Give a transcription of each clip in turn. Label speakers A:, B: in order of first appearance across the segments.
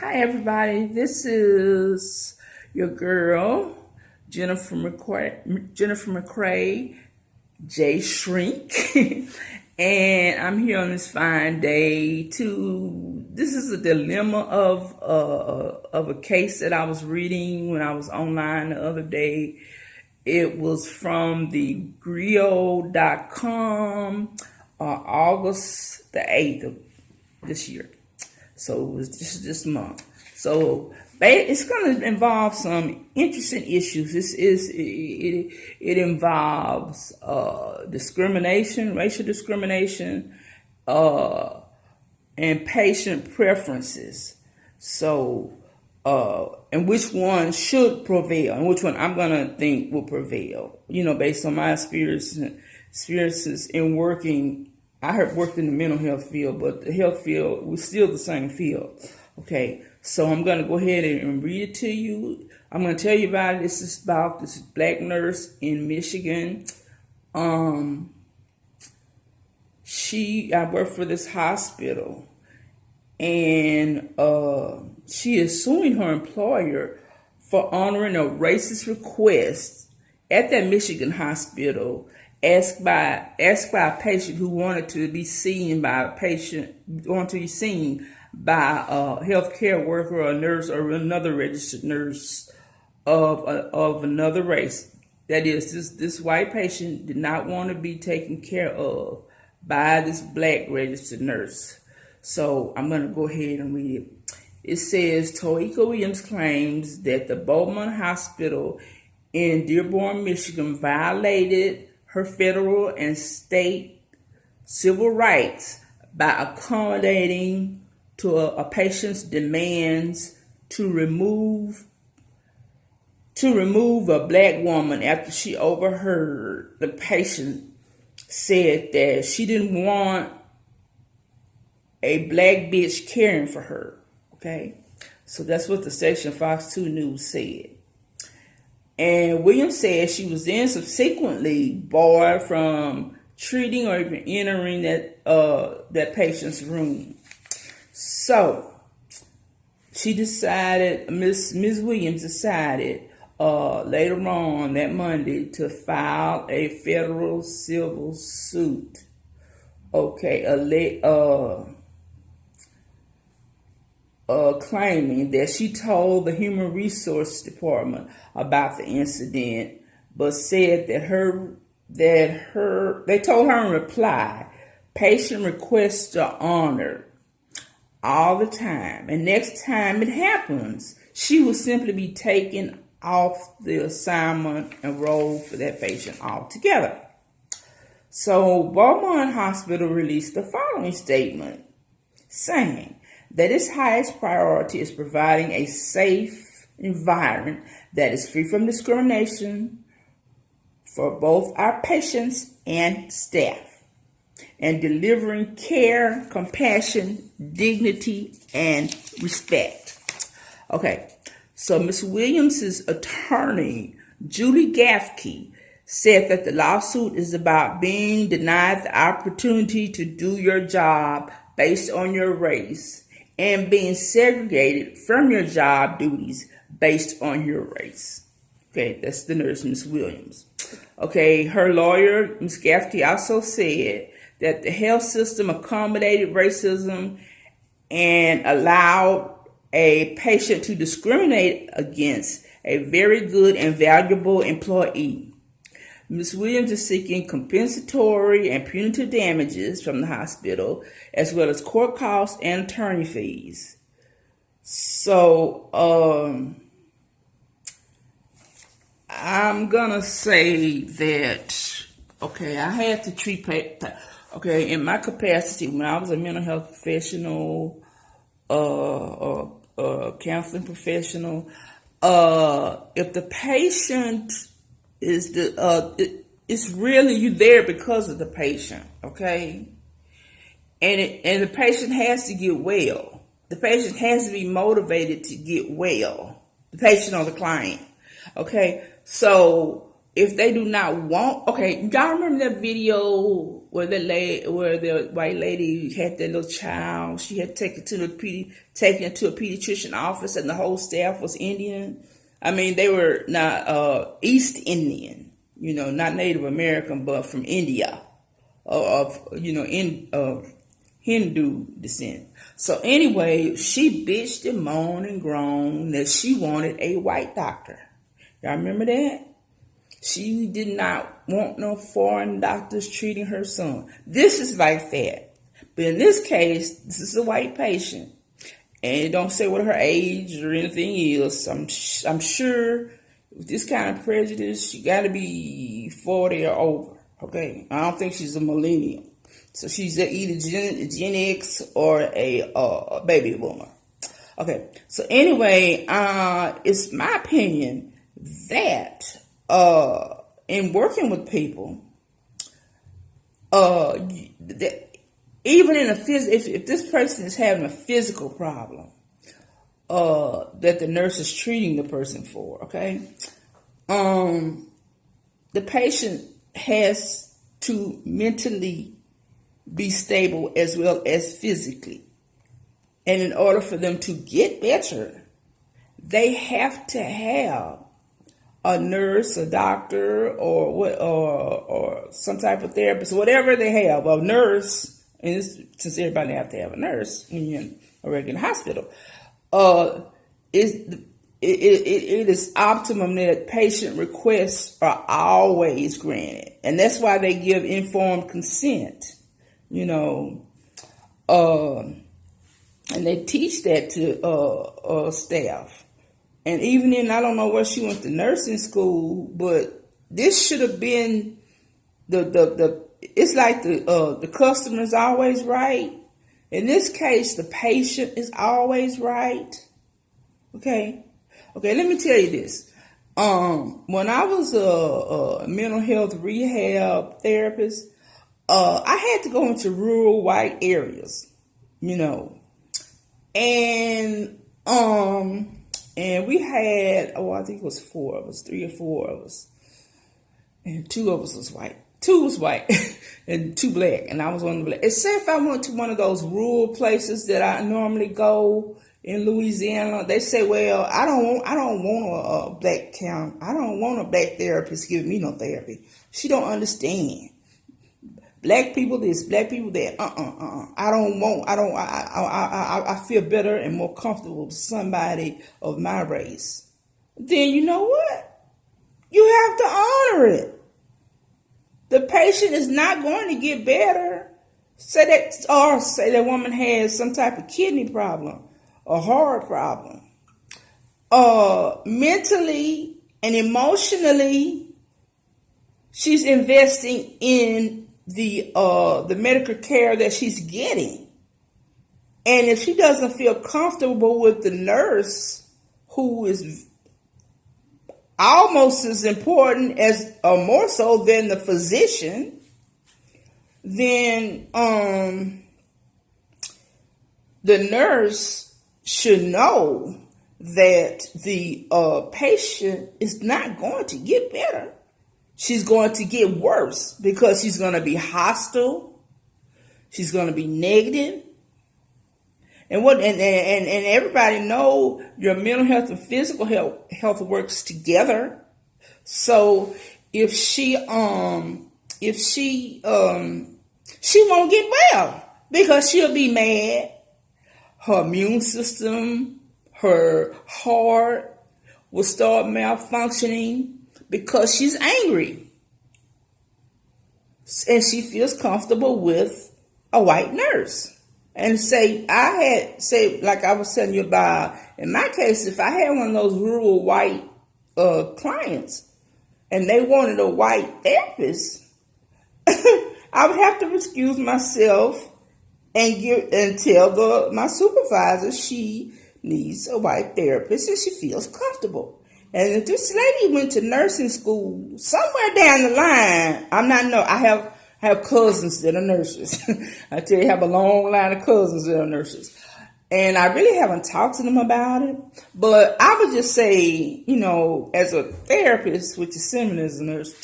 A: Hi, everybody. This is your girl, Jennifer McCrae, J Shrink, and I'm here on this fine day to. This is a dilemma of a case that I was reading when I was online the other day. It was from the Grio.com, August the 8th of this year. So it was just this month. So it's going to involve some interesting issues. It involves discrimination, racial discrimination, and patient preferences. So and which one should prevail, and which one I'm going to think will prevail. Based on my experiences in working. I have worked in the mental health field, but the health field was still the same field. Okay, so I'm going to go ahead and read it to you. I'm going to tell you about it. This is about this black nurse in Michigan. I work for this hospital, and she is suing her employer for honoring a racist request at that Michigan hospital asked by a patient who wanted to be seen by a healthcare worker or a nurse or another registered nurse of another race. That is, this white patient did not want to be taken care of by this black registered nurse. So I'm going to go ahead and read it. It says, Toika Williams claims that the Beaumont Hospital in Dearborn, Michigan violated her federal and state civil rights by accommodating to a patient's demands to remove a black woman after she overheard the patient said that she didn't want a black bitch caring for her. Okay, so that's what the Section Fox 2 News said. And Williams said she was then subsequently barred from treating or even entering that patient's room. So she decided, Ms. Williams decided later on that Monday to file a federal civil suit. Okay, claiming that she told the Human Resource Department about the incident, but said that they told her in reply, patient requests are honored all the time, and next time it happens, she will simply be taken off the assignment and role for that patient altogether. So Beaumont Hospital released the following statement, saying that its highest priority is providing a safe environment that is free from discrimination for both our patients and staff, and delivering care, compassion, dignity, and respect. Okay, so Ms. Williams' attorney, Julie Gaffkey, said that the lawsuit is about being denied the opportunity to do your job based on your race and being segregated from your job duties based on your race. Okay, that's the nurse, Ms. Williams. Okay, her lawyer, Ms. Gaffkey, also said that the health system accommodated racism and allowed a patient to discriminate against a very good and valuable employee. Ms. Williams is seeking compensatory and punitive damages from the hospital, as well as court costs and attorney fees. So, I'm gonna say that, okay, I had to treat in my capacity when I was a mental health professional, counseling professional, if the patient is it's really you there because of the patient, okay? And the patient has to get well. The patient has to be motivated to get well. The patient or the client, okay? So if they do not want, okay, y'all remember that video where the white lady had that little child. She had taken taken it to a pediatrician office, and the whole staff was Indian. I mean, they were not East Indian, not Native American, but from India, in Hindu descent. So anyway, she bitched and moaned and groaned that she wanted a white doctor. Y'all remember that? She did not want no foreign doctors treating her son. This is like that. But in this case, this is a white patient. And it don't say what her age or anything is. I'm sure with this kind of prejudice, she got to be 40 or over. Okay? I don't think she's a millennial. So she's either Gen X or a baby boomer. Okay. So anyway, it's my opinion that in working with people, even in if this person is having a physical problem, that the nurse is treating the person for, okay, the patient has to mentally be stable as well as physically, and in order for them to get better, they have to have a nurse, a doctor, or some type of therapist, whatever they have, a nurse. And since everybody have to have a nurse when you're in a regular hospital, it is optimum that patient requests are always granted, and that's why they give informed consent. And they teach that to staff. And even in, I don't know where she went to nursing school, but this should have been it's like the customer's always right. In this case, the patient is always right. Okay, let me tell you this. When I was a mental health rehab therapist, I had to go into rural white areas, and we had, I think it was 4 of us, 3 or 4 of us, and 2 of us was white. 2 was white and 2 black, and I was one of the black. Except if I went to one of those rural places that I normally go in Louisiana, they say, well, I don't want a black I don't want a black therapist giving me no therapy. She don't understand. Black people this, black people that. I feel better and more comfortable with somebody of my race. Then you know what? You have to honor it. The patient is not going to get better. Say that woman has some type of kidney problem, a heart problem. Mentally and emotionally, she's investing in the medical care that she's getting. And if she doesn't feel comfortable with the nurse, who is almost as important as, or more so than, the physician, then the nurse should know that the patient is not going to get better. She's going to get worse, because she's going to be hostile. She's going to be negative. And everybody know your mental health and physical health works together. So if she won't get well, because she'll be mad. Her immune system, her heart will start malfunctioning because she's angry. And she feels comfortable with a white nurse. And like I was telling you about, in my case, if I had one of those rural white clients and they wanted a white therapist, I would have to excuse myself and tell my supervisor she needs a white therapist and she feels comfortable. And if this lady went to nursing school, somewhere down the line, I have cousins that are nurses. I tell you, I have a long line of cousins that are nurses. And I really haven't talked to them about it. But I would just say, as a therapist, which is similar as a nurse,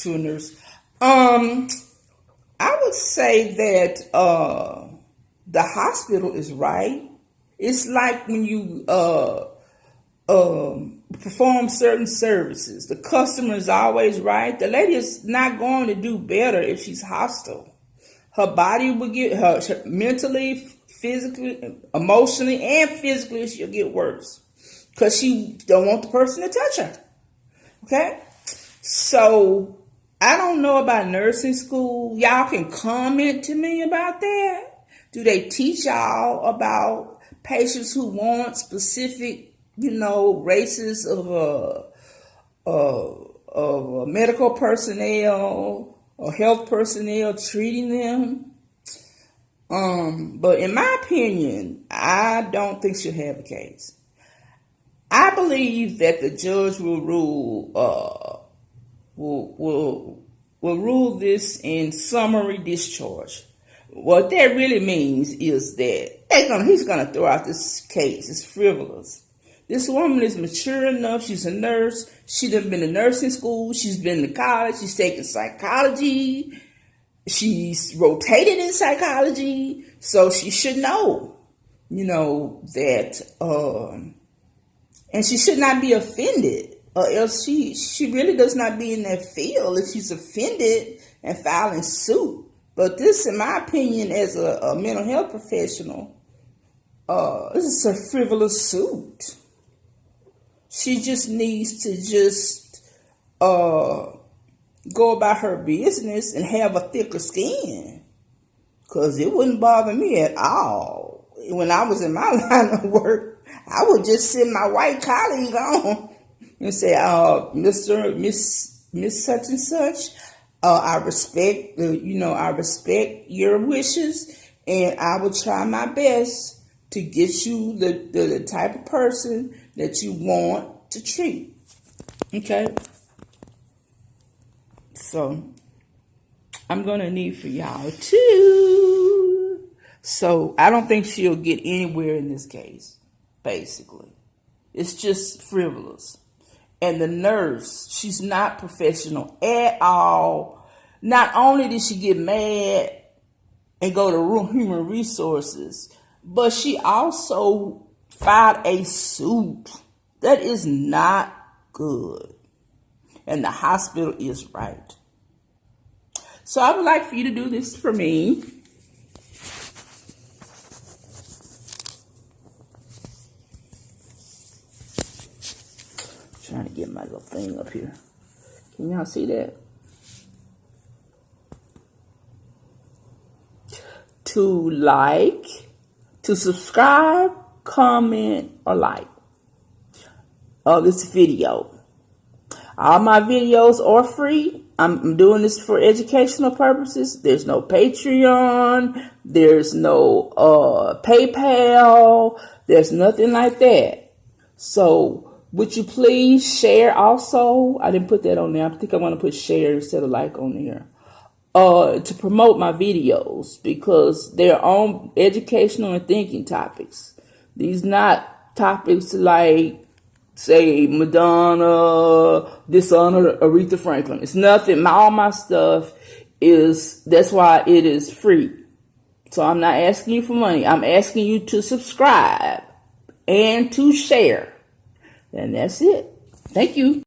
A: I would say that the hospital is right. It's like when you perform certain services, the customer is always right. The lady is not going to do better if she's hostile. Her body will get her mentally, physically, emotionally, and physically. She'll get worse because she don't want the person to touch her. Okay, so I don't know about nursing school. Y'all can comment to me about that. Do they teach y'all about patients who want specific, races of medical personnel or health personnel treating them? But in my opinion, I don't think she'll have a case. I believe that the judge will rule this in summary discharge. What that really means is that he's gonna throw out this case. It's frivolous. This woman is mature enough. She's a nurse. She's been to nursing school. She's been to college. She's taken psychology. She's rotated in psychology, so she should know, that, and she should not be offended, or else she really does not be in that field if she's offended and filing suit. But this, in my opinion, as a mental health professional, this is a frivolous suit. She just needs to go about her business and have a thicker skin, because it wouldn't bother me at all. When I was in my line of work, I would just send my white colleague on and say, Miss such and such, I respect, I respect your wishes, and I will try my best to get you the type of person that you want to treat. Okay? So, I'm going to need for y'all too. So, I don't think she'll get anywhere in this case, basically. It's just frivolous. And the nurse, she's not professional at all. Not only did she get mad and go to human resources, but she also filed a suit. That is not good. And the hospital is right. So I would like for you to do this for me. Trying to get my little thing up here. Can y'all see that? To subscribe, comment, or like this video. All my videos are free. I'm doing this for educational purposes. There's no Patreon. There's no PayPal. There's nothing like that. So would you please share also? I didn't put that on there. I think I want to put share instead of like on there. To promote my videos, because they're on educational and thinking topics. These not topics like, say, Madonna, dishonor Aretha Franklin. It's nothing. All my stuff is, that's why it is free. So I'm not asking you for money. I'm asking you to subscribe and to share. And that's it. Thank you.